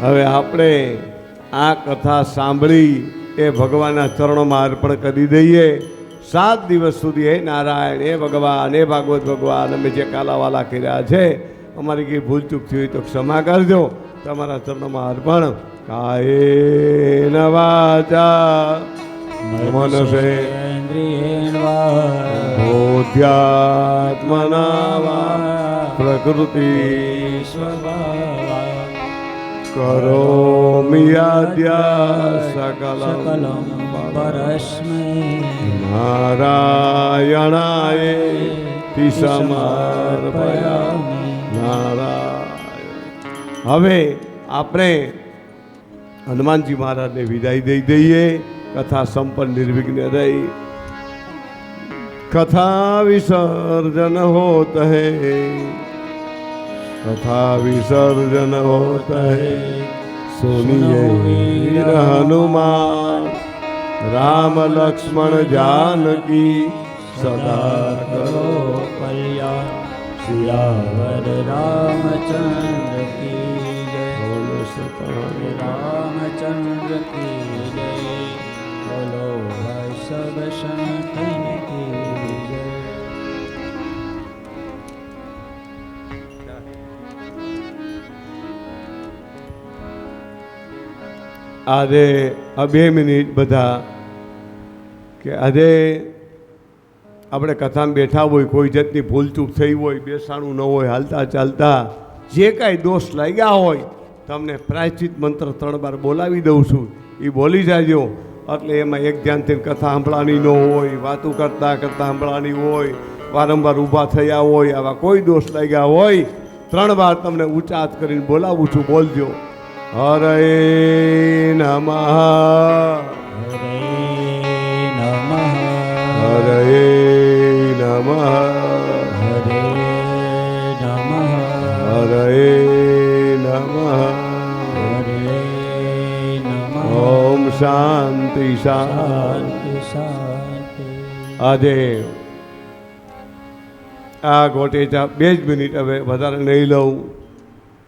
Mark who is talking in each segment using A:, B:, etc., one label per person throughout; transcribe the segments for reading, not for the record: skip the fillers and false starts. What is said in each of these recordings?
A: હવે આપણે આ કથા સાંભળી એ ભગવાનના ચરણોમાં અર્પણ કરી દઈએ. 7 દિવસ સુધી હે નારાયણ, હે ભગવાન, હે ભાગવત ભગવાન, અમે જે કાલાવાલા કર્યા છે અમારી કંઈ ભૂલચૂક થઈ હોય તો ક્ષમા કરજો. તમારા ચરણોમાં અર્પણ. કાયેન વાચા મનસેન્દ્રિયેણ બોધ્યાત્મના વા પ્રકૃતિ સ્વભાવાत् કરોમિ યાદ્યા સકલં પરસ્મૈ નારાયણાય સમર્પયામિ. નારાયણ. હવે આપણે હનુમાનજી મહારાજને વિદાય દઈ દઈએ. કથા સંપન્ન નિર્વિઘ્ન રહી. કથા વિસર્જન હોત હૈ, कथा विसर्जन होता है. सुनिए वीर हनुमान, राम लक्ष्मण जानकी सदा करो कल्याण. सियावर रामचंद्र की जय. बोलो सीताराम रामचंद्र की जय. बोलो भाई सब संतन की जय. આજે 2 મિનિટ બધા કે આજે આપણે કથામાં બેઠા હોય, કોઈ જાતની ભૂલચૂક થઈ હોય, બેસાણું ન હોય, હાલતા ચાલતા જે કાંઈ દોષ લાગ્યા હોય, તમને પ્રાયશ્ચિત મંત્ર 3 વાર બોલાવી દઉં છું. એ બોલી જાજો. એટલે એમાં એક ધ્યાનથી કથા સાંભળવાની ન હોય, વાતું કરતાં કરતાં સાંભળવાની હોય, વારંવાર ઊભા થયા હોય, આવા કોઈ દોષ લાગ્યા હોય 3 વાર તમને ઉચ્ચાર કરીને બોલાવું છું. બોલજો. હરે નમઃ,
B: હરે નમઃ,
A: હરે નમઃ,
B: હરે નમઃ,
A: હરે નમઃ.
B: હરે નમઃ.
A: ઓમ શાંતિ શાંતિ.
B: શાંતિ શાંતિ.
A: આજે આ ગોટેચા 2 જ મિનિટ, હવે વધારે નહીં લઉં.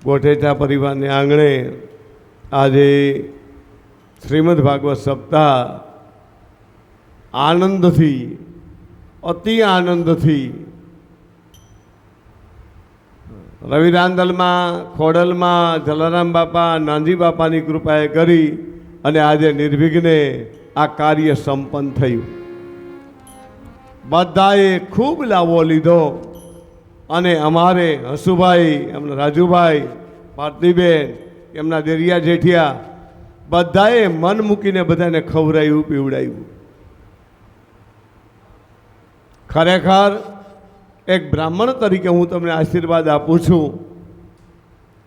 A: ગોટેચા પરિવારને આંગણે આજે શ્રીમદ ભાગવત સપ્તાહ આનંદથી, અતિ આનંદથી રવિરાંદલમાં, ખોડલમાં જલારામ બાપા, નાનજી બાપાની કૃપાએ કરી અને આજે નિર્વિઘ્ને આ કાર્ય સંપન્ન થયું. બધાએ ખૂબ લાભો લીધો અને અમારે હસુભાઈ, એમના રાજુભાઈ, પાર્થીબેન, એમના દેરિયા જેઠિયા બધાએ મન મૂકીને બધાને ખવડાવ્યું, પીવડાવ્યું. ખરેખર એક બ્રાહ્મણ તરીકે હું તમને આશીર્વાદ આપું છું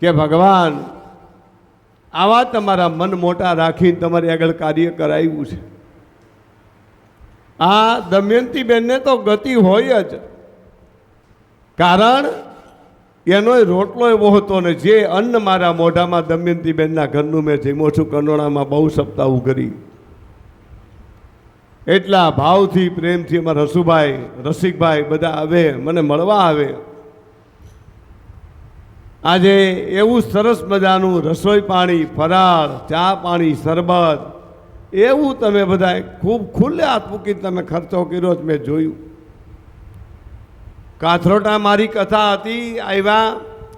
A: કે ભગવાન આવા તમારા મન મોટા રાખીને તમારી આગળ કાર્ય કરાવ્યું છે. આ દમયંતીબેનને તો ગતિ હોય જ, કારણ એનો રોટલો એવો હતો ને જે અન્ન મારા મોઢામાં દમયંતીબેનના ઘરનું મેં જમ્યો છું. કંડોળામાં બહુ સપ્તાહ કરી. એટલા ભાવથી, પ્રેમથી અમારા હસુભાઈ, રસિકભાઈ બધા આવે, મને મળવા આવે. આજે એવું સરસ મજાનું રસોઈ પાણી, ફરાળ, ચા પાણી, શરબત એવું તમે બધા ખૂબ ખુલ્લે હાથ મૂકીને તમે ખર્ચો કર્યો જ મેં જોયું. કાથરોટા મારી કથા હતી, આવ્યા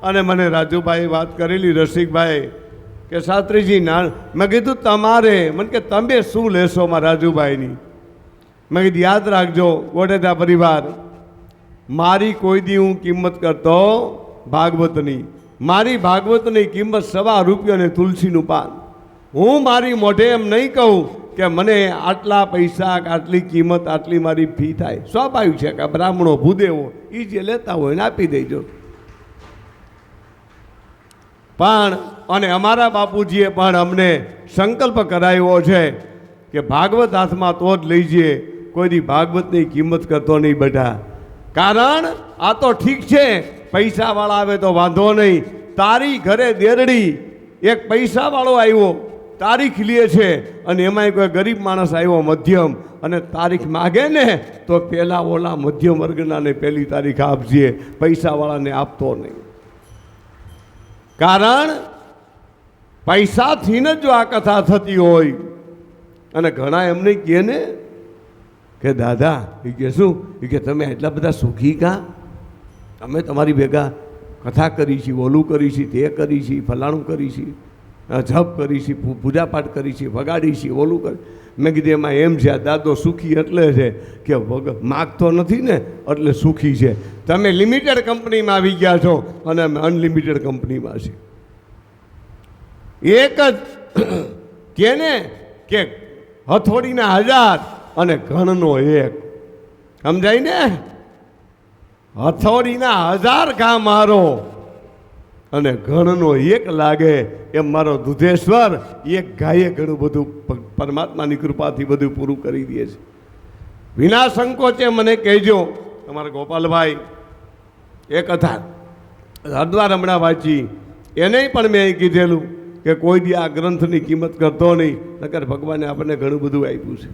A: અને મને રાજુભાઈ વાત કરેલી, રસિકભાઈ કે શાસ્ત્રીજી ના, મેં કીધું તમારે, મને કે તમે શું લેશો મારા રાજુભાઈની. મેં કીધું યાદ રાખજો ગોટેચા પરિવાર, મારી કોઈ દી હું કિંમત કરતો ભાગવતની. મારી ભાગવતની કિંમત ₹1.25 ને તુલસીનું પાન. હું મારી મોઢે એમ નહીં કહું કે મને આટલા પૈસા, આટલી કિંમત, આટલી મારી ફી થાય. સ્વાભાવિક છે કે બ્રાહ્મણો, ભૂદેવો એ જે લેતા હોય ને આપી દેજો. પણ અને અમારા બાપુજીએ પણ અમને સંકલ્પ કરાવ્યો છે કે ભાગવત હાથમાં તો જ લઈ જઈએ, કોઈ દી ભાગવતની કિંમત કરતો નહીં બેટા. કારણ આ તો ઠીક છે, પૈસાવાળા આવે તો વાંધો નહીં. તારી ઘરે દેરડી એક પૈસાવાળો આવ્યો, તારીખ લે છે, અને એમાંય કોઈ ગરીબ માણસ આવ્યો મધ્યમ, અને તારીખ માગે ને તો પહેલાં ઓલા મધ્યમ વર્ગનાને પહેલી તારીખ આપજે, પૈસાવાળાને આપતો નહીં. કારણ પૈસાથી જ જો આ કથા થતી હોય, અને ઘણા એમને કહે ને કે દાદા એ કે શું એ કે તમે એટલા બધા સુખી કાં? અમે તમારી ભેગા કથા કરી છે, ઓલું કરી છે, તે કરી છે, ફલાણું કરી છે, જપ કરી છે, પૂજાપાઠ કરી છે, વગાડી છે, ઓલું કરી. મેં કીધું એમાં એમ છે, આ દાદો સુખી એટલે છે કે માગતો નથી ને એટલે સુખી છે. તમે લિમિટેડ કંપનીમાં આવી ગયા છો અને અમે અનલિમિટેડ કંપનીમાં છીએ. એક જ કે ને કે હથોડીના 1000 અને ઘણનો 1. સમજાય ને? હથોડીના 1000 ઘા મારો અને ઘણનો 1 લાગે એમ મારો દુધેશ્વર એક ગાયે ઘણું બધું પરમાત્માની કૃપાથી બધું પૂરું કરી દે છે. વિના સંકોચે મને કહેજો. તમારા ગોપાલભાઈ એ કથા હરદ્વાર હમણાં વાંચી, એને પણ મેં કીધેલું કે કોઈ દી આ ગ્રંથની કિંમત કરતો નહીં, નકર ભગવાને આપણને ઘણું બધું આપ્યું છે.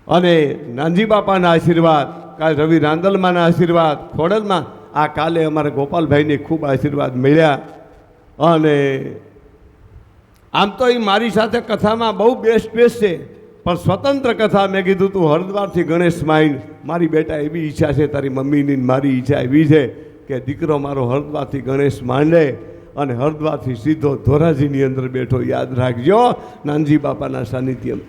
A: અને નાનજી બાપાના આશીર્વાદ, કાલે રવિ રાંદલમાના આશીર્વાદ, ખોડલમાં આ કાલે અમારા ગોપાલભાઈને ખૂબ આશીર્વાદ મળ્યા. અને આમ તો એ મારી સાથે કથામાં બહુ બેસ્ટ છે, પણ સ્વતંત્ર કથા મેં કીધું તું હરદ્વારથી ગણેશ માંડ. મારી બેટા એવી ઈચ્છા છે, તારી મમ્મીની મારી ઈચ્છા એવી છે કે દીકરો મારો હરદ્વારથી ગણેશ માંડે અને હરદ્વારથી સીધો ધોરાજીની અંદર બેઠો. યાદ રાખજો, નાનજી બાપાના સાનિધ્યમ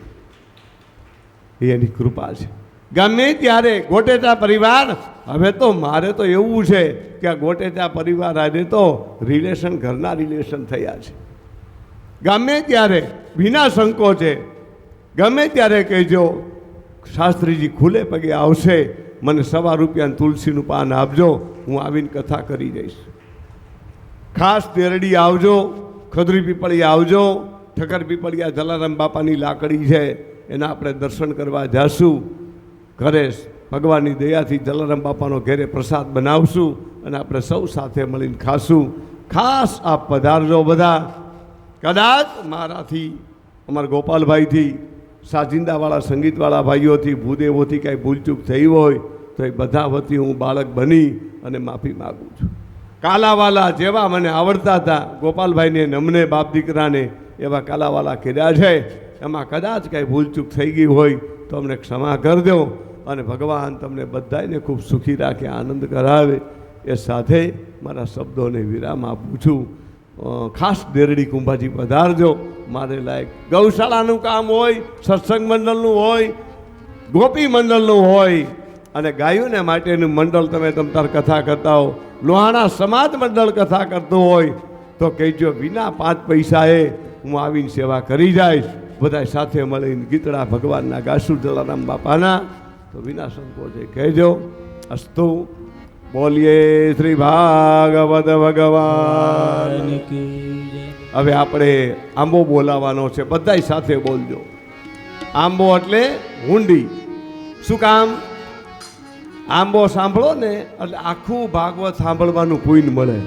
A: એની કૃપા છે. ગમે ત્યારે ગોટેચા પરિવાર, હવે તો મારે તો એવું છે કે આ ગોટેચા પરિવાર આજે તો રિલેશન, ઘરના રિલેશન થયા છે. ગમે ત્યારે વિના સંકોચે ગમે ત્યારે કહેજો, શાસ્ત્રીજી ખુલ્લે પગે આવશે, મને ₹1 તુલસીનું પાન આપજો, હું આવીને કથા કરી જઈશ. ખાસ દેરડી આવજો, ખદરી પીપળિયા આવજો. ઠક્કર પીપળિયા જલારામ બાપાની લાકડી છે, એના આપણે દર્શન કરવા જાશું. ઘરે ભગવાનની દયાથી જલારામ બાપાનો ઘરે પ્રસાદ બનાવશું અને આપણે સૌ સાથે મળીને ખાશું. ખાસ આપ પધારજો બધા. કદાચ મારાથી, અમારા ગોપાલભાઈથી, સાજિંદાવાળા સંગીતવાળા ભાઈઓથી, ભૂદેવોથી કાંઈ ભૂલચૂક થઈ હોય તો એ બધા વતી હું બાળક બની અને માફી માગું છું. કાલાવાલા જેવા મને આવડતા હતા, ગોપાલભાઈને ને અમને બાપ દીકરાને એવા કાલાવાલા કર્યા છે. એમાં કદાચ કાંઈ ભૂલચૂક થઈ ગઈ હોય તો અમને ક્ષમા કરી દો. અને ભગવાન તમને બધાને ખૂબ સુખી રાખે, આનંદ કરાવે. એ સાથે મારા શબ્દોને વિરામ આપું છું. ખાસ દેરડી કુંભાજી પધારજો. મારે લાયક ગૌશાળાનું કામ હોય, સત્સંગ મંડળનું હોય, ગોપી મંડળનું હોય, અને ગાયોને માટેનું મંડળ તમે તમતાર કથા કરતા હો, લોહાણા સમાજ મંડળ કથા કરતું હોય તો કહેજો, વિના 5 પૈસાએ હું આવીને સેવા કરી જઈશ. બધા સાથે મળીને ગીતડા ભગવાનના ગાશું, જલારામ બાપાના. તો વિના સંકોચે કહેજો. અસ્તુ. બોલીએ શ્રી ભાગવત ભગવાન. હવે આપણે આંબો બોલાવાનો છે, બધાય સાથે બોલજો. આંબો એટલે હુંડી. શું કામ? આંબો સાંભળો ને એટલે આખું ભાગવત સાંભળવાનું પુણ્ય મળે.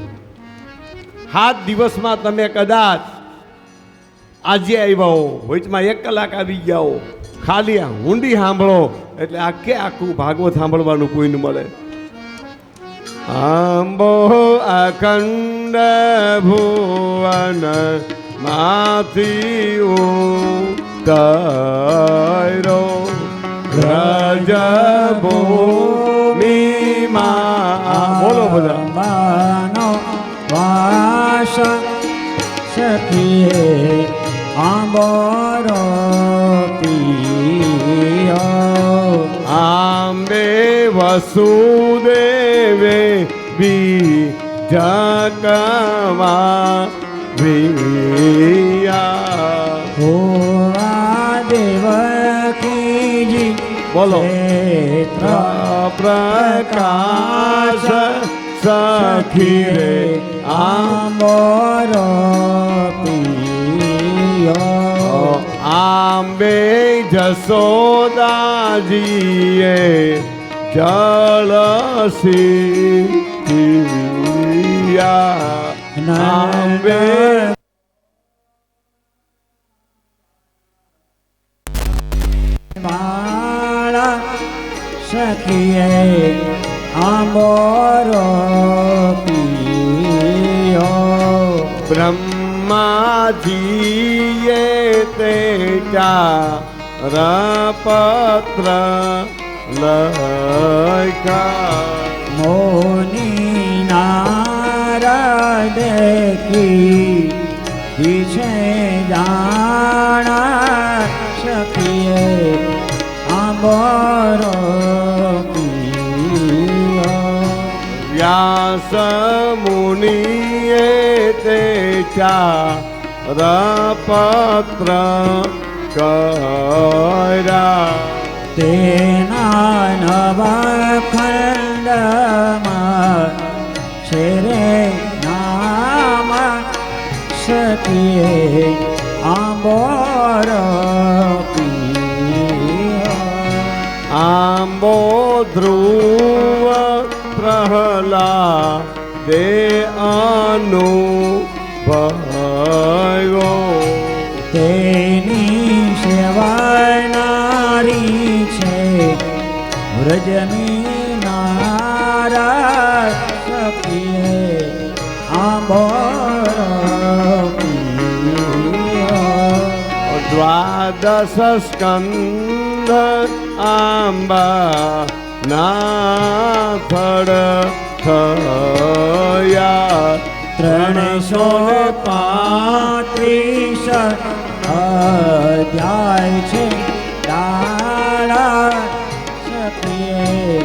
A: 7 દિવસમાં તમે કદાચ આજે આવ્યા હો, વચમાં 1 કલાક આવી ગયા હો, ખાલી આ હુંડી સાંભળો એટલે આખું ભાગવત સાંભળવાનું પુણ્ય મળે. આંબો અખંડ ભુવન માંથી ઉતારો રજ ભૂમિમાં. બોલો બધા.
B: માનો વાસ સખીએ આંબરો પીયો.
A: આંબે વસુદેવે બીજકવા વિયા.
B: હોવા દેવકીજી
A: બોલો.
B: ક્ષેત્ર
A: પ્રકાશ સખી રે
B: આંબરો પીયો.
A: આંબે જસોદાજીએ જળસી પિયા. આંબે
B: માળા સખીએ આંબરો પીયો.
A: બ્રહ્મ માજીએ તે ચારપત્ર લખ્યા
B: મોની નારદ કી દિશે જાણા શકીએ આંબરો
A: વ્યાસ મુનિએ તે ચારપત્ર કર્યા
B: તેના નવખંડમાં છે રે નામ શકીએ આંબોર
A: આંબો ધ્રુવ પ્રહલાદે અનુભવ્યો
B: તેની સેવાનારી છે વ્રજની નારા શકીએ આંબોર
A: દ્વાદશ સ્કંદ આંબા નાથડ થયા
B: 335 અધ્યાય છે ડાળા શકીએ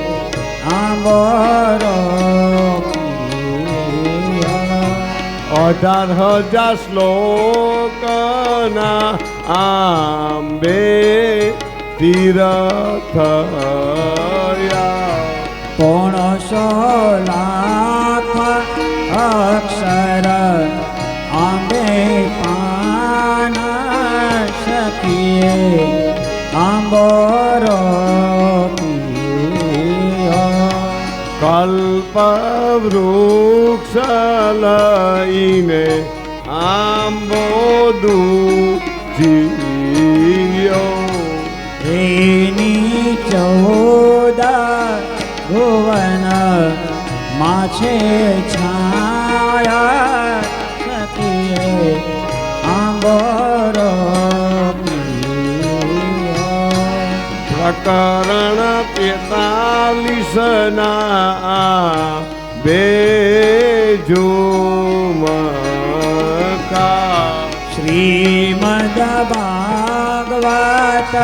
B: આંબોરો
A: 18,000 શ્લોકના આંબે તીરથયા
B: 500 લાખ અક્ષર આંબે પાન શકીએ આંબોરો
A: કલ્પ વૃક્ષ લઈને આંબોદુ જીયો
B: એની 14 ભુવન માછે છાયા શકીએ આંબોરો
A: પ્રકરણ 43 ના બેજુમકા
B: શ્રીમદ ભાગવત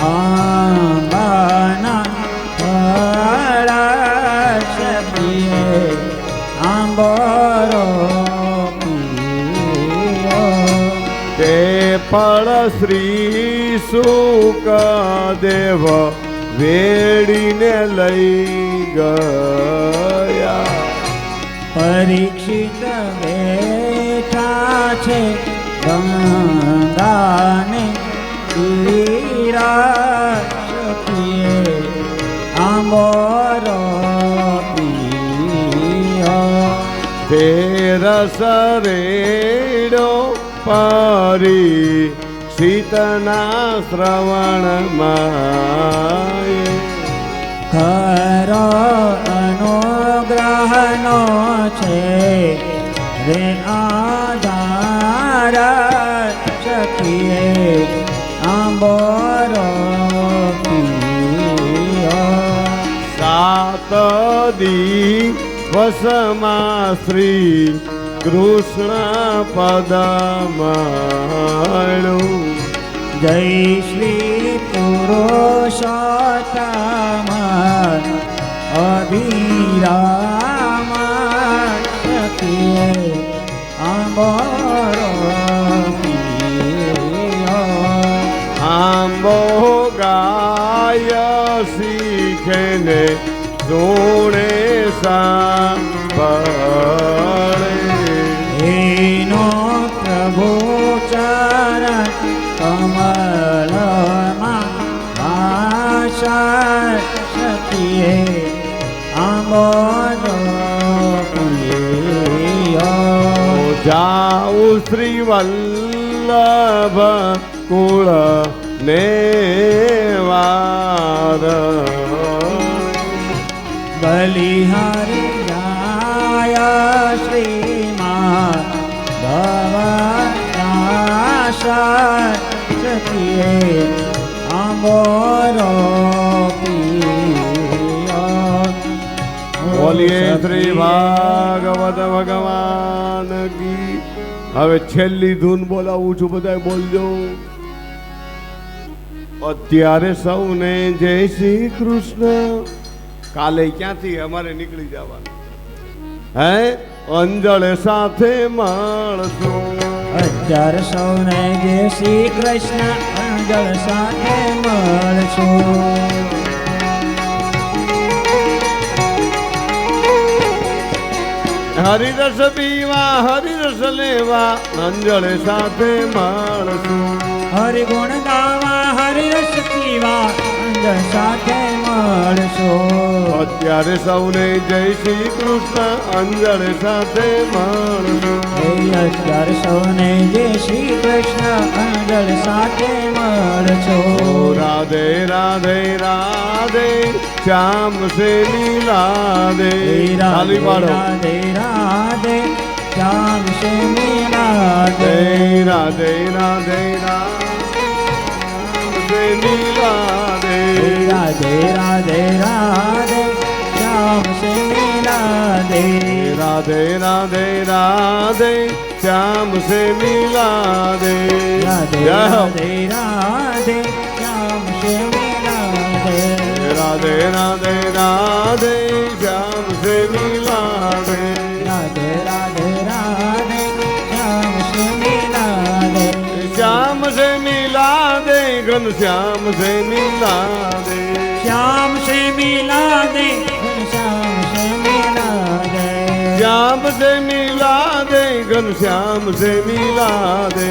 B: આંબાના ફળ શકીએ આંબોરો
A: તે ફળ શ્રી સુકદેવ વેડીને લઈ ગયા
B: પરીક્ષિત બેઠા છે ગંગાને તીરા શકીએ આંબોરો
A: તે રસ રેડો પરી સીતના શ્રવણમાં
B: ખરો અનુગ્રહનો છે રે આધાર શકીએ આંબોરો
A: સાત દિવસમાં શ્રી કૃષ્ણ પદમાળું
B: જય શ્રી પુરુષોત્તમ અભિરામ શકીએ આંબોરો
A: આંબો ગાય શીખને સોણે સાંભળે
B: એનો પ્રભુ ચરણ કમલમાં આશા શકીએ આંબોરો
A: જાઉં શ્રી વલ્લભ કુળ ને વાર
B: બલિહારી જાય શ્રીમાં ભવા સખીએ આંબોરો
A: બોલીએ શ્રી ભાગવત ભગવાન કી. હવે છેલ્લી ધૂન બોલાવું છું, બધા બોલજો. અત્યારે સૌને જય શ્રી કૃષ્ણ. કાલે ક્યાંથી અમારે નીકળી જવાનું હે? અંજળ સાથે મળશું.
B: અત્યારે સૌને જય શ્રી કૃષ્ણ. અંજળ સાથે મળશું.
A: હરિરસ પીવા હરિરસ લેવા અંજળ સાથે મળશું.
B: હરિગુણ ગાવા હરિરસ પીવા અંજળ સાથે મળશું.
A: અત્યારે સૌને જય શ્રી કૃષ્ણ અંજળ સાથે મળશું.
B: અત્યારે સૌને જય શ્રી કૃષ્ણ અંજળ સાથે મળશું.
A: રાધે રાધે રાધે શ્યામ સે લીલા દે.
B: રાધે રાધે રાધે શ્યામ સે લીલા દે.
A: રાધે રાધે રાધે લીલા દે.
B: રાધે રાધે રાધે શ્યામ સે લીલા દે.
A: રાધે રાધે રાધે શ્યામ સે લીલા દે.
B: રાધે રાધે રાધે શ્યામ સે લીલા દે.
A: રાધે રાધે રાધે શ્યામ સે લીલા દે.
B: રાધે રાધે રાધે શ્યામ સે લીલા દે.
A: શ્યામ સે મિલા દે ઘન શ્યામ સે મિલા દે.
B: શ્યામ સે મિલા દે શ્યામ સે મિલા દે.
A: શ્યામ સે મિલા દે ઘન શ્યામ સે મિલા દે.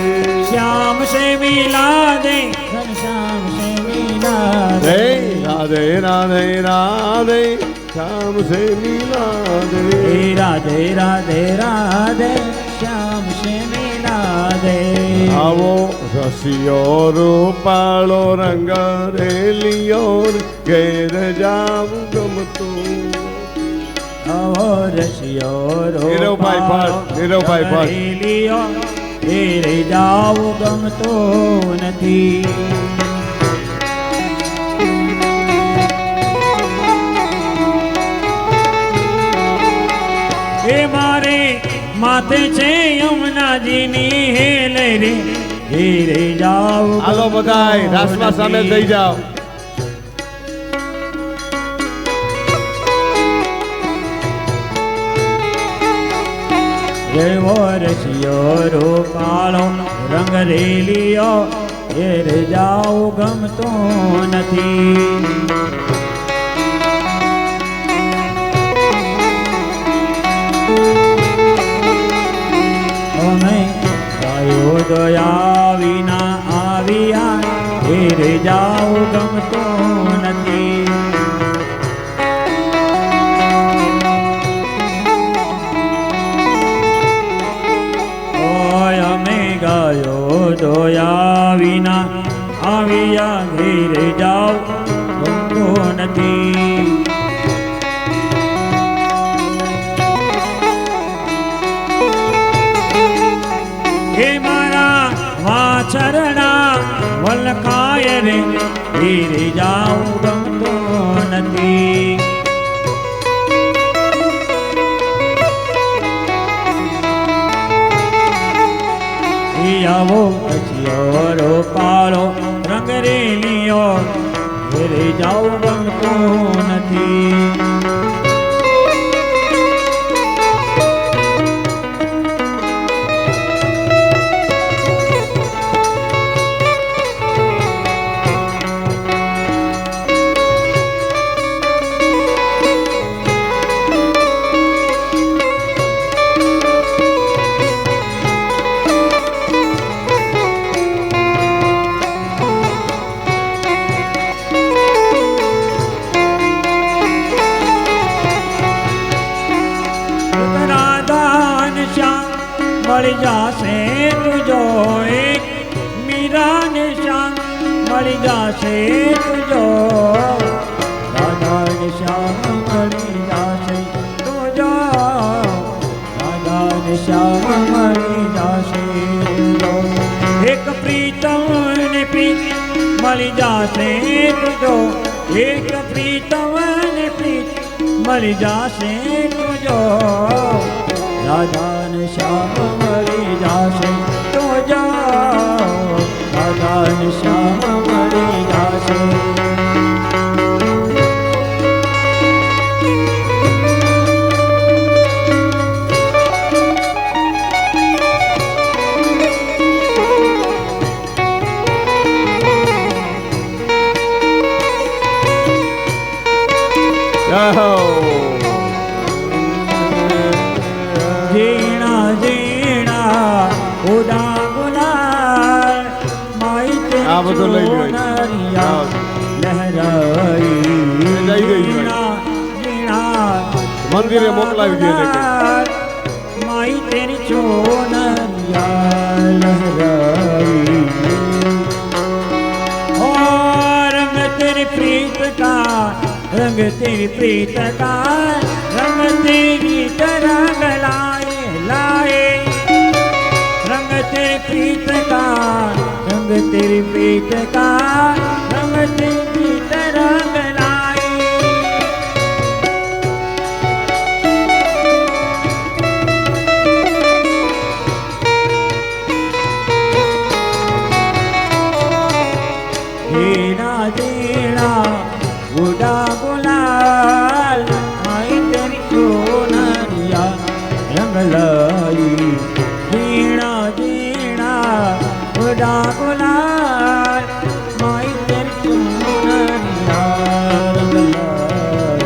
B: શ્યામ સે મિલા દે શ્યામ સે મિલા દે.
A: રાધે રાધે રાધે શ્યામ સે મિલા દે.
B: રાધે રાધે રાધે શ્યામ સે મિલા દે.
A: આવો રસિયો રૂપાળો રંગ રેલિયો ઘેર જાવું ગમતું.
B: આવો રસિયો
A: નીરવભાઈ ભટ્ટ, નીરવભાઈ ભટ્ટ.
B: રેલિયો ઘેરે જાવું ગમતો નથી. એ મારે માથે છે યમુનાજીની હેલ રે. ઘેરે જાવું
A: હાલો બધાય રાસમાં સામેલ થઈ જાઓ.
B: એવો રસિયો રૂપાળો રંગ રેલિયો ઘેર જાવું ગમતો નથી. અમે ગાયો દયા વિના આવ્યા ઘેર જાવું ગમતો નથી. અમે ગાયો દોયા વિના આવ્યા ઘેરે જાવ ગમતો નથી. હે મારા વાછરડા વલખાય રે ઘેરે જાવ ગમતો નથી. આવો રસિયો રૂપાળો રંગ રેલિયો ઘેરે જાવું ગમતો નથી. મળી જાશે તુજો એક મીરા નિશાન મળી જાશે તુજો. રાધા નિશાન મળી જાશે તુજો. રાધા નિશાન મળી જાશે તુજો. એક પ્રિય જાશે તુજો એક પ્રીતમ ને પ્રીત મરી જાશે તુજો રાધા ને શ્યામ મરી જાશે તુજો રાધા ને શ્યામ મરી જાશે જીણા જીણા ઉડા ગુલાલ માઈ તે
A: આ બધું લઈ લ્યો.
B: નરિયા લહેરાઈ
A: લઈ ગઈ.
B: જીણા જીણા
A: મંદિરે મોકલાવી દે એને કે.
B: માઈ તેરી ચોનરિયા લહેરાઈ रंग तेरी प्रीत का रंग तेरी प्रीत का रंग तेरी तरंग लाए लाए रंग तेरी प्रीत का रंग तेरी प्रीत का रंग तेरी तरंग लाए जीना जीना उड़ा गुलाल आई तेरी सोनरिया रंग लाई जीना जीना उड़ा गुलाल आई तेरी सोनरिया रंग लाई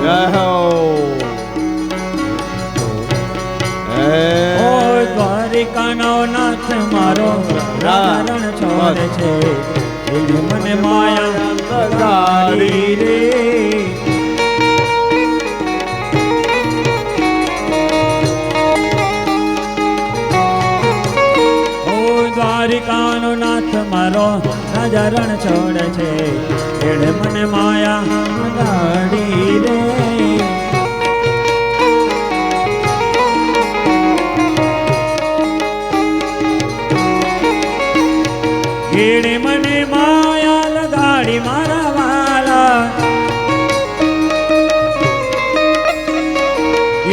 B: ओ द्वारिका नो नाथ मारो रण छोड़े छे મને માયા લગાડી રે ઓ દ્વારિકાનો નાથ મારો રાજા રણ છોડે છે એણે મને માયા લગાડી રે એણે મને માયા લગાડી મારા વાલા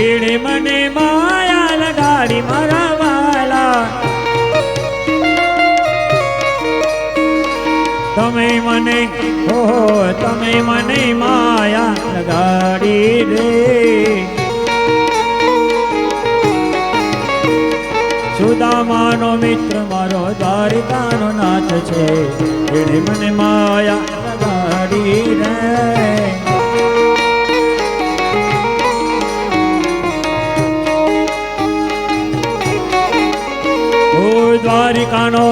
B: એણે મને માયા લગાડી મારા વાલા તમે મને તમે મને માયા લગાડી રે સુદામાનો મિત્ર મારો દ્વારિકાનો નાથ છે એણે મને માયા લગાડી રે ઓ દ્વારિકાનો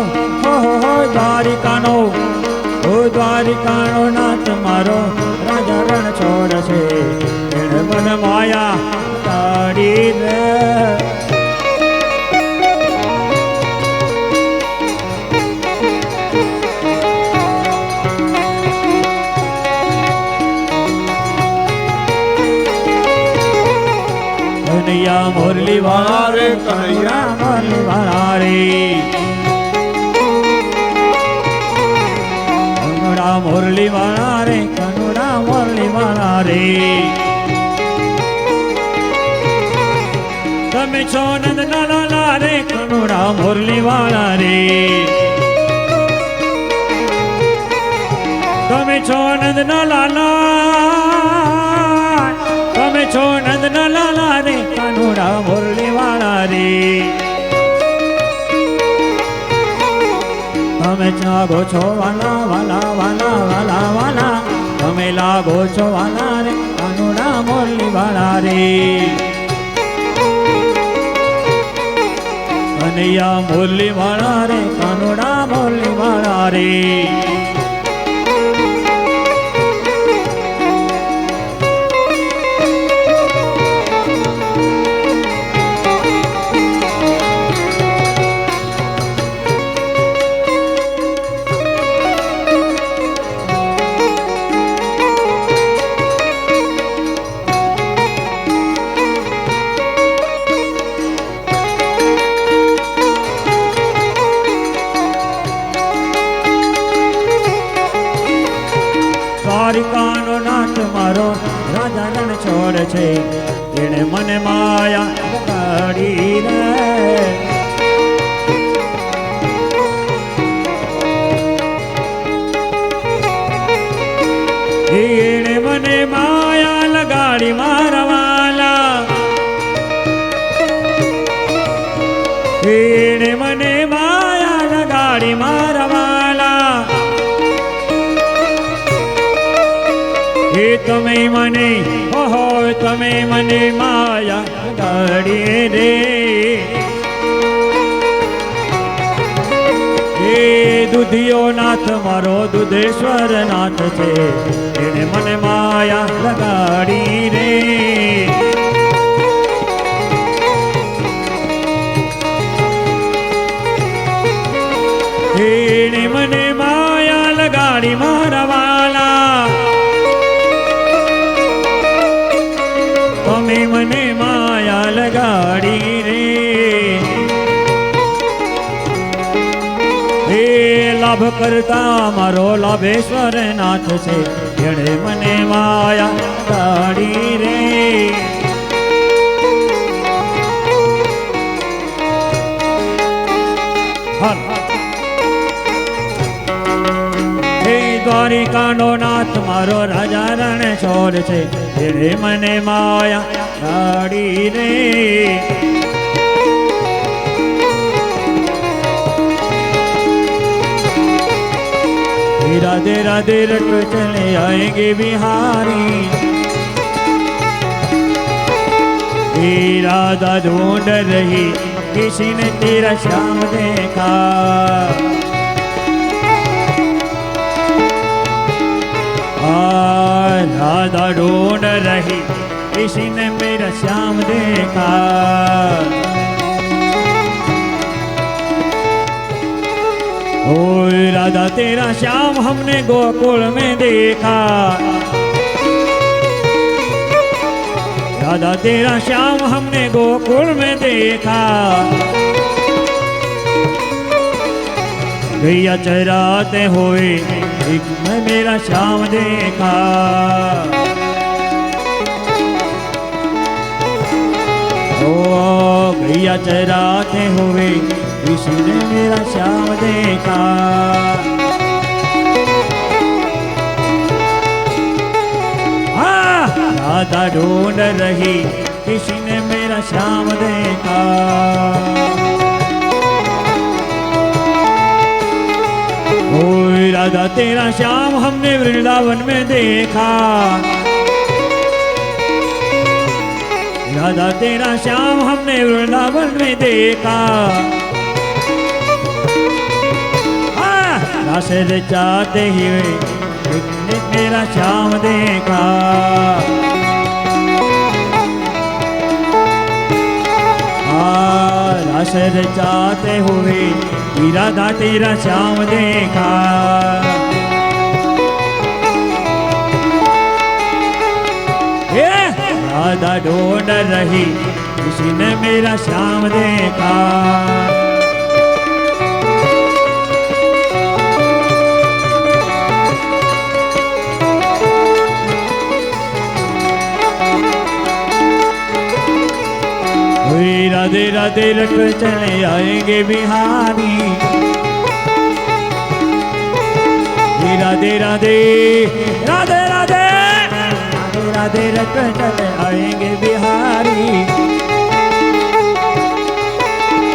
B: દ્વારિકાનો ઓ દ્વારિકાનો નાથ મારો રાજા રણ છોડ છે એણે મને માયા લગાડી રે કનૈયા મુરલી વાળા રે કનૈયા મુરલી વાળા રે કનુડા મુરલી વાળા રે કનુડા મુરલી વાળા રે તમે છો નંદ લાલા રે કનુડા મુરલી વાળા રે તમે છો નંદ લાલા તમે છો નંદ લાલા રે કાનુડા મુરલી વાળા રે તમે લાગો છો વાલા વાલા વાલા વાલા વાલા તમે લાગો છો વાલા રે કાનુડા મુરલી વાળા રે કનૈયા મુરલી વાળા રે કાનુડા મુરલી વાળા રે છે એણે મને માયા લગાડી રે એણે મને માયા લગાડી મારા વાલા એણે મને માયા લગાડી મારા વાલા એ તમે મને ઓહો તમે મને માયા લગાડી રે એ દુધિયો નાથ મારો દુધેશ્વર નાથ છે એને મને માયા લગાડી રે એને મને માયા લગાડી મારા વાલા તમે મને માયા લગાડી રે હે લાભ કરતા મારો લાભેશ્વર નાથ છે એણે મને માયા લગાડી રે હે દ્વારિકાનો નાથ મારો રાજા રણ છોડ છે એણે મને માયા લગાડી રે राधे राधे रट चले आएंगे बिहारी हे राधा ढूंढ रही किसी ने तेरा श्याम देखा राधा ढूंढ रही किसी ने मेरा श्याम देखा ओ राधा तेरा श्याम हमने गोकुल में देखा राधा तेरा श्याम हमने गोकुल में देखा गैया चराते हुए एक में मेरा श्याम देखा ओ गैया चराते हुए किसी ने मेरा श्याम देखा राधा ढूंढ रही किसी ने मेरा श्याम देखा ओ राधा तेरा श्याम हमने वृंदावन में देखा राधा तेरा श्याम हमने वृंदावन में देखा रास रचाते हुए मेरा श्याम देखा रास रचाते हुए राधा तेरा श्याम देखा राधा ढूंढ रही किसी ने मेरा श्याम देखा राधे राधे रट चले आएंगे बिहारी राधे राधे राधे राधे राधे राधे रट चले आएंगे बिहारी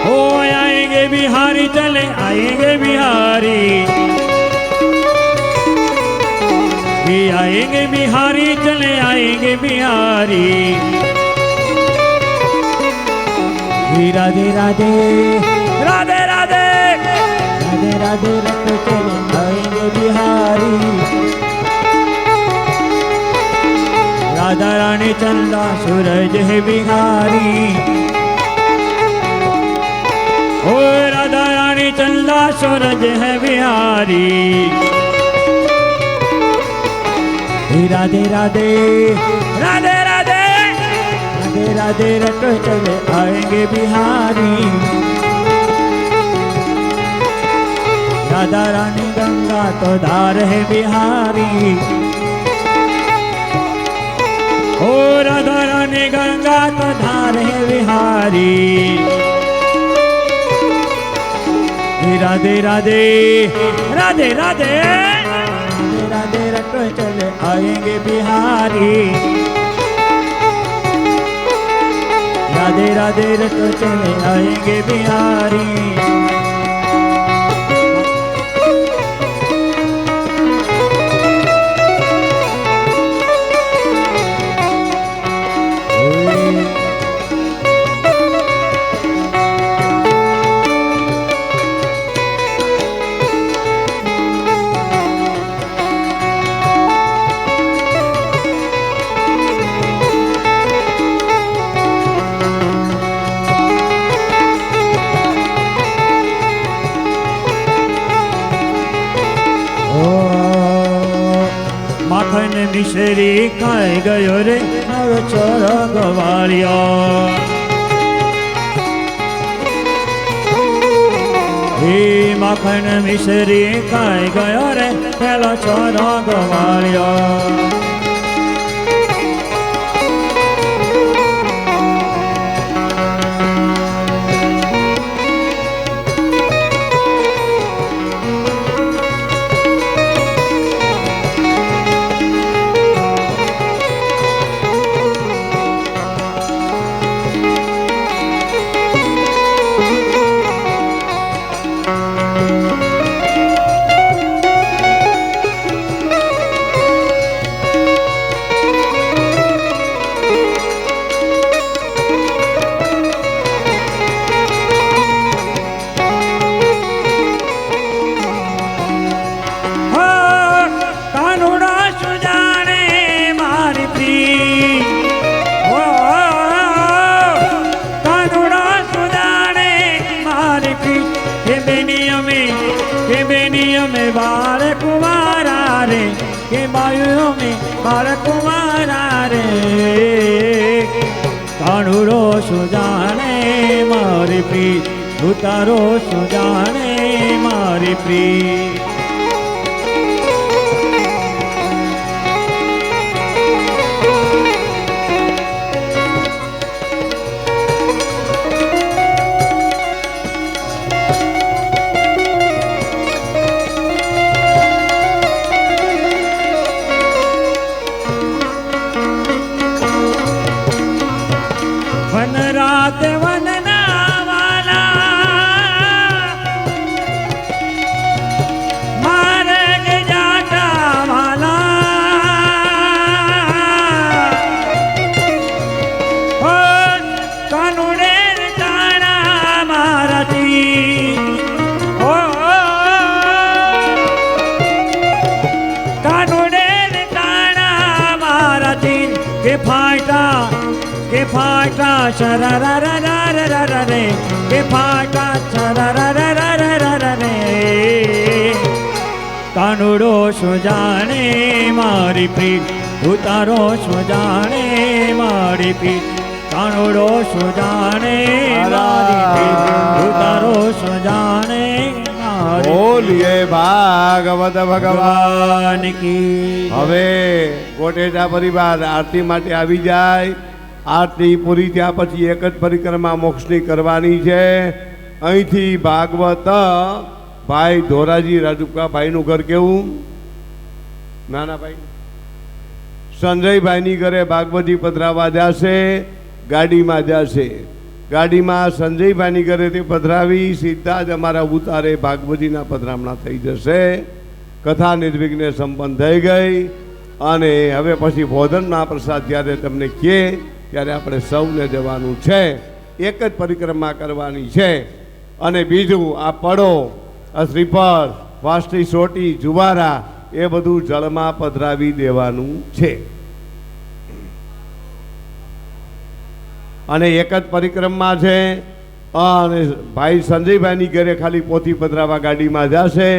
B: हो आएंगे बिहारी चले आएंगे बिहारी आएंगे बिहारी चले आएंगे बिहारी राधे राधे राधे राधे राधे राधे रट चले आएंगे बिहारी राधा रानी चंदा सूरज है बिहारी ओ राधा रानी चंदा सूरज है बिहारी राधे राधे राधे राधे राधे राधे रट चले आएंगे बिहारी राधा रानी गंगा तो धार है बिहारी ओ ઓ રાધારાની ગંગા તો ધારે વિહારી રાધે રાધે રાધે રાધે राधे रटो चले आएंगे बिहारी राधे राधे रटो चले आएंगे बिहारी માખણ મિશ્રી ખાઈ ગયો રે મારો ચોરો ગવાળિયો હે માખણ મિશ્રી ખાઈ ગયો રે પેલો ચોરો ગવાળિયો बाल कुमारा रे के बायुओं में बाल कुमारा रे कानूरो सुजाने मारी प्रीत उतारो सुजाने मारी प्रीत वन रात वनना वाला मार्ग जाता वाला ओ कानूने जाना मारती ओ कानूने जाना मारती के फाटा शररररररररे के फाटा शररररररररे कानूड़ो सुजाने मारी प्रीत उतारो सुजाने मारी प्रीत कानूड़ो सुजाने मारी प्रीत उतारो सुजाने
A: બોલીએ ભાગવત ભગવાન
B: કી
A: હવે કોટેચા પરિવાર આરતી માટે આવી જાય આરતી પૂરી થયા પછી એક જ પરિક્રમા મોક્ષની કરવાની છે અહીંથી ભાગવત ભાઈ ધોરાજી રાજુકા ભાઈનું ઘર કેવું નાના ભાઈ સંજયભાઈની ઘરે ભાગવતી પધરાવા જશે ગાડીમાં જશે ગાડીમાં સંજયભાઈની ઘરેથી પધરાવી સીધા જ અમારા ઉતારે ભાગવતીના પધરામણા થઈ જશે કથા નિર્વિઘ્ને સંપન્ન થઈ ગઈ અને હવે પછી ભોજનના પ્રસાદ જ્યારે તમને કહે ત્યારે આપણે સૌને જવાનું છે એક જ પરિક્રમા કરવાની છે અને બીજું આ પડો આ શ્રીફળ વાસળી સોટી જુવારા એ બધું જળમાં પધરાવી દેવાનું છે અને એક જ પરિક્રમા છે અને ભાઈ સંજયભાઈની ઘરે ખાલી પોથી પધરાવા ગાડીમાં જશે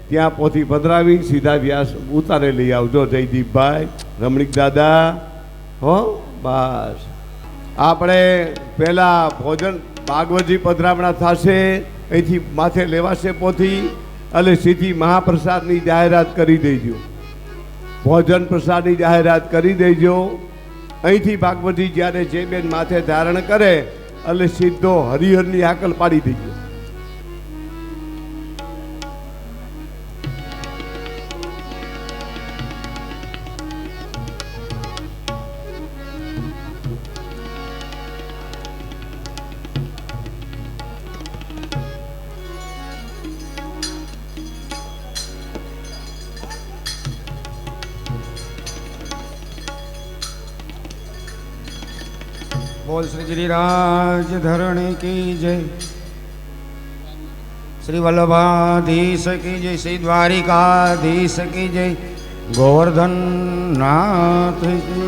A: ત્યાં પોથી પધરાવી સીધા વ્યાસ ઉતારે લઈ આવજો જયદીપભાઈ રમણીક દાદા હો બસ આપણે પહેલાં ભોજન ભાગવતજી પધરામણા થશે અહીંથી માથે લેવાશે પોથી એટલે સીધી મહાપ્રસાદની જાહેરાત કરી દેજો ભોજન પ્રસાદની જાહેરાત કરી દેજો અહીંથી ભાગવતી જ્યારે જે બેન માથે ધારણ કરે એટલે સીધો હરિહરની આકલ પાડી દીધી.
C: बोल श्री गिरिराज धरणी की जय, श्री वल्लभाधीश की जय, श्री द्वारिकाधीश की जय, गोवर्धन नाथ की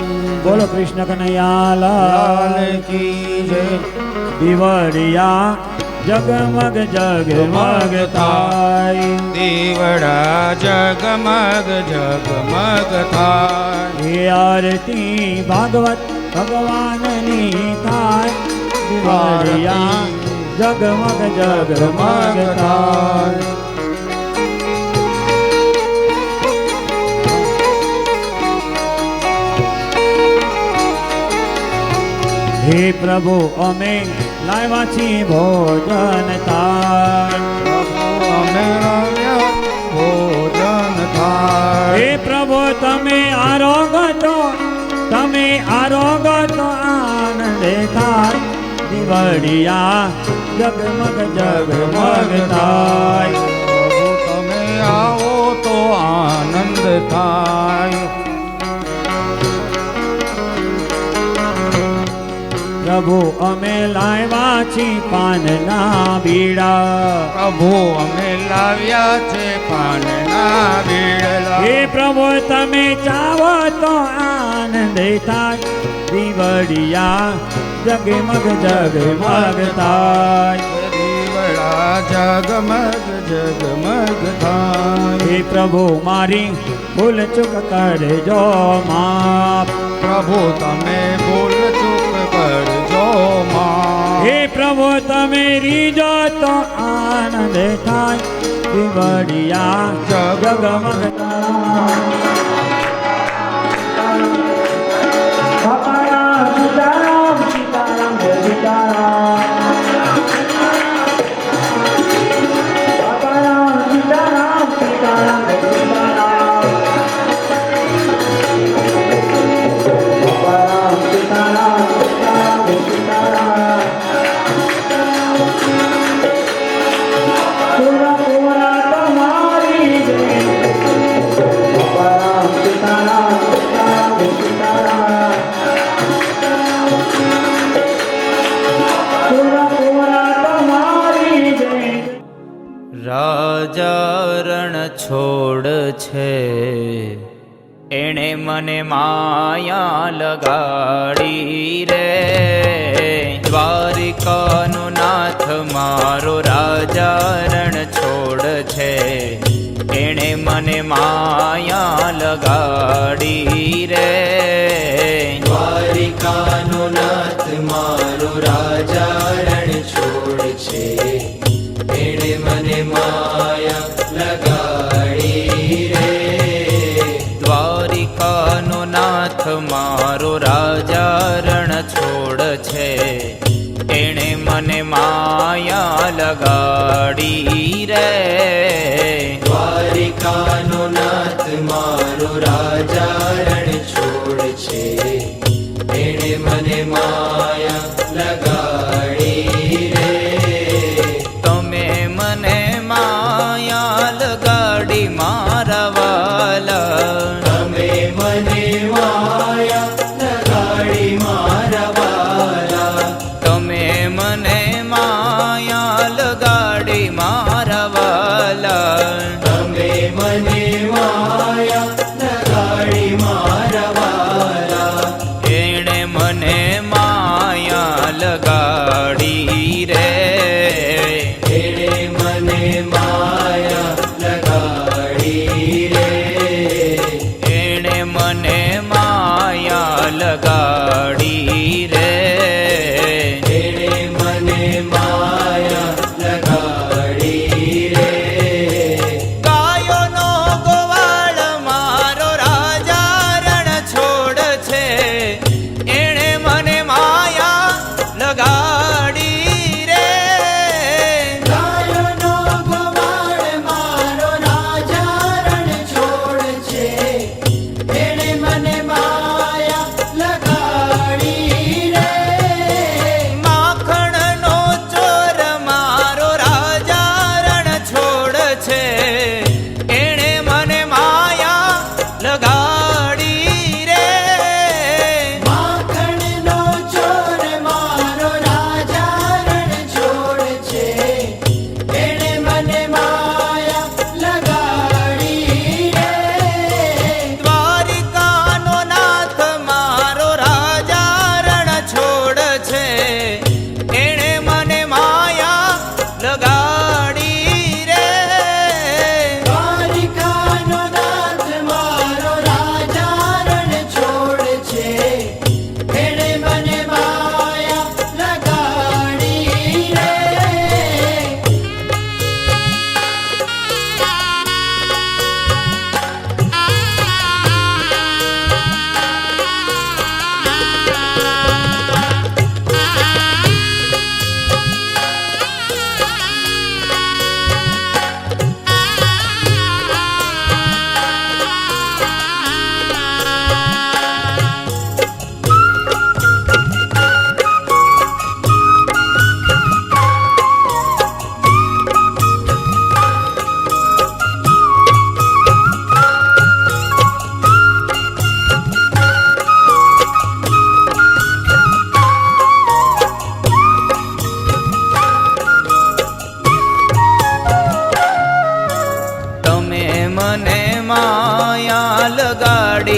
B: બોલો કૃષ્ણ કનૈયા
C: लाल
B: લાલ
C: की जय.
B: દીવડિયા જગમગ જગમગ થાય
C: દીવડા જગમગ જગમગ થાય.
B: હે આરતી ભાગવત ભગવાનની થાય દીવડિયા જગમગ જગમગ થાય. હે પ્રભુ અમે લાવ્યા છીએ ભોજન થાય
C: અમે લાવ્યા ભોજન થાય.
B: હે પ્રભુ તમે આરોગો તો આનંદ થાય દીવડિયા જગમગ જગમગ થાય.
C: પ્રભુ તમે આવો તો આનંદ થાય.
B: પ્રભુ અમે લાવ્યા છીએ પાનના બીડા
C: પ્રભુ અમે લાવ્યા છે પાનના બીડલા.
B: હે પ્રભુ તમે ચાવો તો આનંદ થાય દીવડિયા જગમગ જગમગ થાય.
C: દીવડા જગમગ જગમગ થાય.
B: હે પ્રભુ મારી ભૂલ ચૂક કરજો માફ.
C: પ્રભુ તમે ભૂલ ચૂક કરજો માં.
B: હે પ્રભુ તમે રીજો તો આનંદ થાય દીવડિયા જગમગ થાય. સીતારામ સીતારામ સીતારામ જય સીતારામ. સીતારામ સીતારામ સીતારામ જય સીતારામ. સીતારામ સીતારામ સીતારામ જય સીતારામ. પૂરા પૂરા તમારી જય. સીતારામ સીતારામ સીતારામ જય સીતારામ. પૂરા પૂરા તમારી જય.
D: રાજા રણ છોડ છે એણે મને માયા લગાડી રે. દ્વારિકાનો નાથ મારો રાજા રણ છોડ છે એણે મને માયા લગાડી રે. દ્વારિકાનો નાથ મારો રાજા રણ છોડ છે એણે મને માયા લગાડી રે. દ્વારિકાનો નાથ મારો રાજા રણ છોડ છે એણે મને માયા લગાડી રે. દ્વારિકાનો નાથ મારો રાજા રણ છોડ છે એણે મને માયા લગાડી રે. તમે મને માયા લગાડી મારા વાલા. તમે મને માયા લગાડી મારા વાલા. તમે મને માયા લગાડી મારા વાલા. તમે મને માયા લગાડી મારા વાલા. એણે મને માયા લગાડી રે. એણે મને માયા લગાડી રે. એણે મને માયા લગાડી રે. એણે મને માયા લગાડી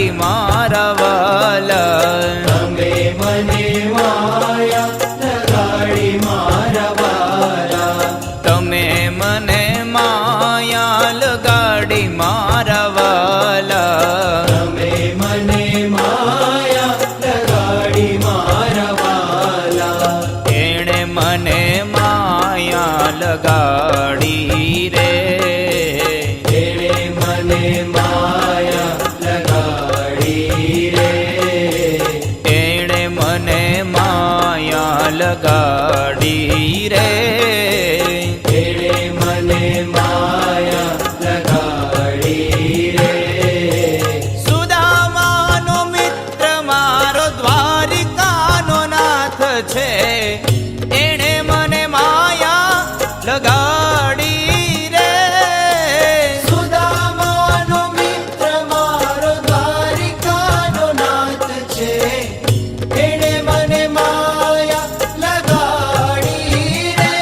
E: લગાડી મારા વાલા.
D: તમે મને માયા લગાડી મારા વાલા.
E: તમે મને માયા લગાડી મારા વાલા.
D: તમે મને માયા લગાડી મારા વાલા.
E: એણે મને માયા લગાડી રે.
D: એણે મને માયા લગાડી રે.
E: એણે મને માયા લગાડી રે.
D: એણે મને માયા લગાડી રે.
E: સુદામાનો મિત્ર મારો દ્વારિકાનો નાથ છે. એણે મને માયા લગાડી રે.
D: સુદામાનો મિત્ર મારો દ્વારિકાનો નાથ છે. એણે મને માયા લગાડી રે.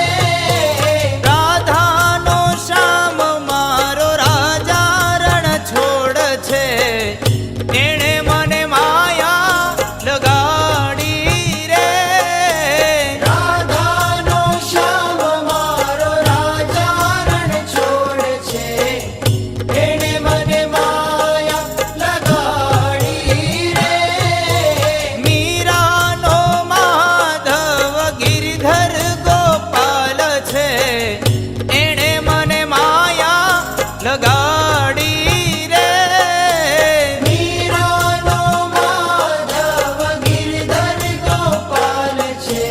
E: રાધાનો શ્યામ મારો રાજા રણ છોડ છે. એણે મને માયા લગાડી રે.
D: રાધાનો શ્યામ મારો રાજા રણ છોડ છે. એણે મને માયા લગાડી રે.
E: મીરાનો માધવ ગિરધર ગોપાલ છે. એણે મને માયા લગાડી રે.
D: મીરાનો માધવ ગિરધર ગોપાલ છે.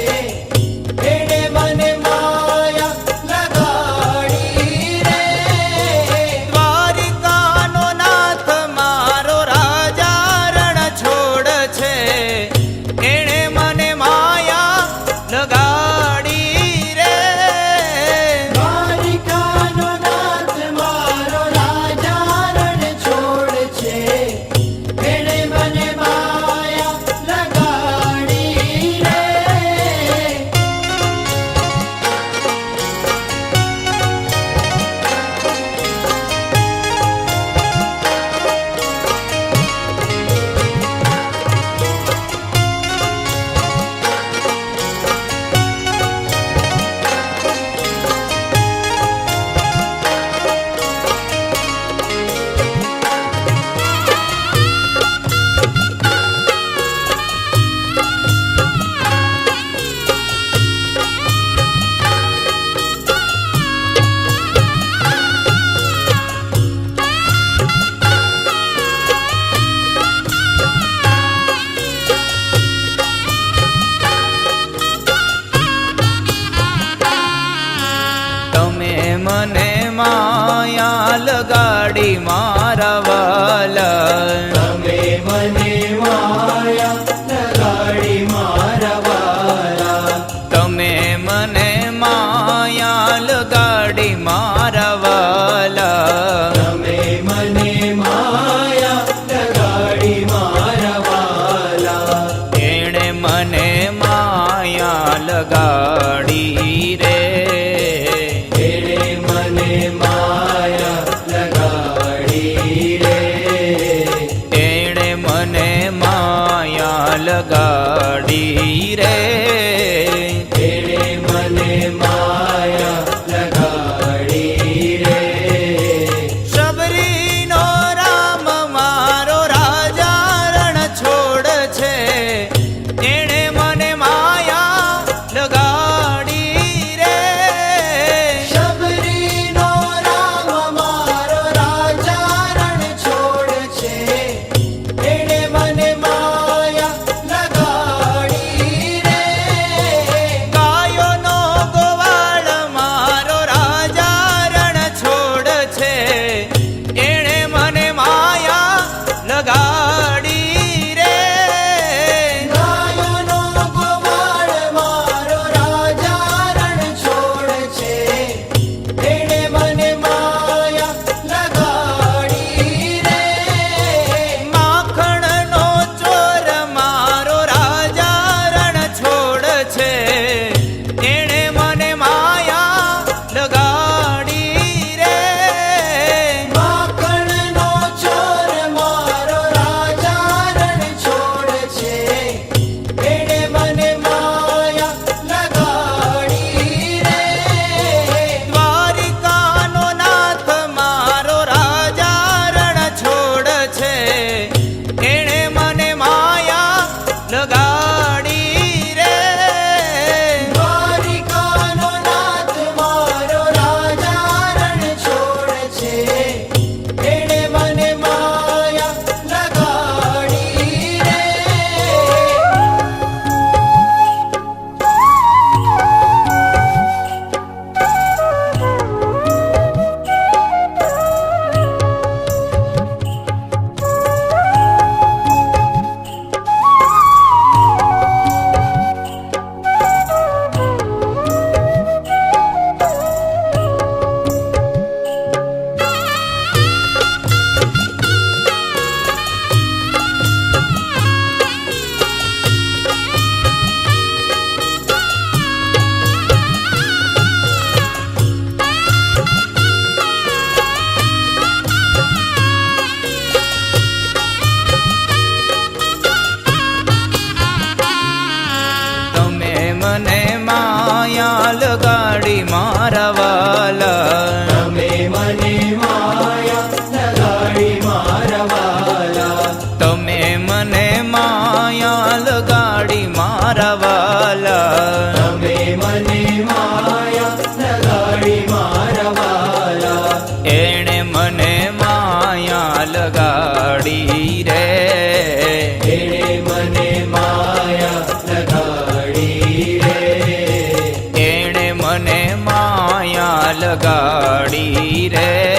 D: એણે મને માયા લગાડી રે.
E: દ્વારિકાનો નાથ મારો રાજા રણ છોડ છે. એણે મને માયા લગાડી રે.
D: દ્વારિકાનો નાથ મારો રાજા રણ છોડ છે. એણે મને માયા લગાડી રે.
E: તમે મને માયા લગાડી મારા વાલા.
D: તમે મને માયા લગાડી મારા વાલા.
E: તમે મને માયા લગાડી મારા વાલા.
D: તમે મને માયા લગાડી મારા વાલા.
E: એણે મને માયા લગાડી રે.
D: એણે મને માયા લગાડી રે.
E: એણે મને માયા લગાડી રે.
D: એણે મને માયા લગાડી
E: વાલા
D: તમે મને માયા લગાડી મારા વાલા
E: તમે મને માયા લગાડી મારા વાલા
D: તમે મને માયા લગાડી મારા વાલા
E: એણે મને માયા લગાડી રે
D: એણે મને માયા લગાડી રે
E: એણે મને માયા લગાડી રે